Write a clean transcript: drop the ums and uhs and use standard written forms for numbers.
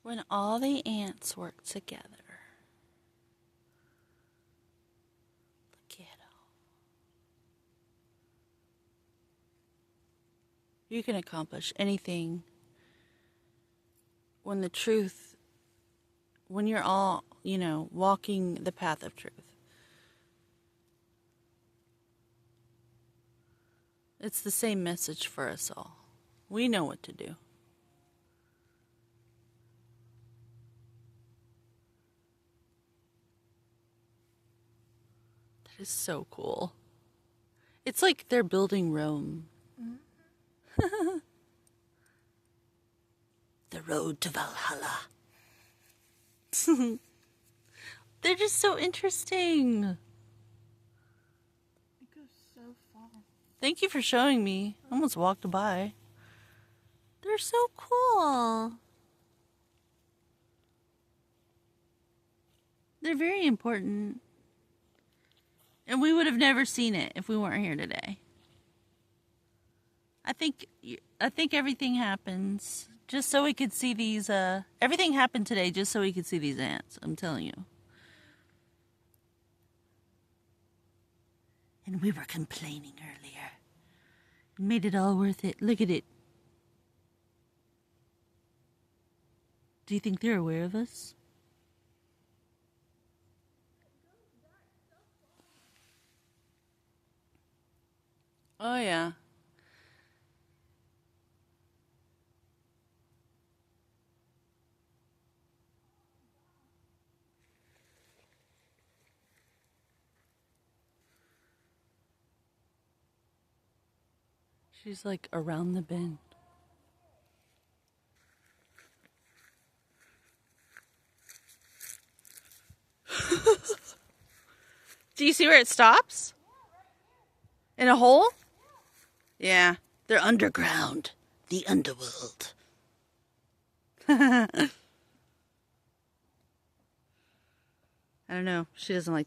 When all the ants work together. Look at them. You can accomplish anything when you're all, walking the path of truth. It's the same message for us all. We know what to do. That is so cool. It's like they're building Rome. Mm-hmm. The road to Valhalla. They're just so interesting. It goes so far. Thank you for showing me. I almost walked by. They're so cool. They're very important. And we would have never seen it if we weren't here today. I think everything happens just so we could see these, everything happened today just so we could see these ants. I'm telling you. And we were complaining earlier. It made it all worth it. Look at it. Do you think they're aware of us? Oh, yeah. She's like around the bend. Do you see where it stops? In a hole? Yeah, they're underground. The underworld. I don't know. She doesn't like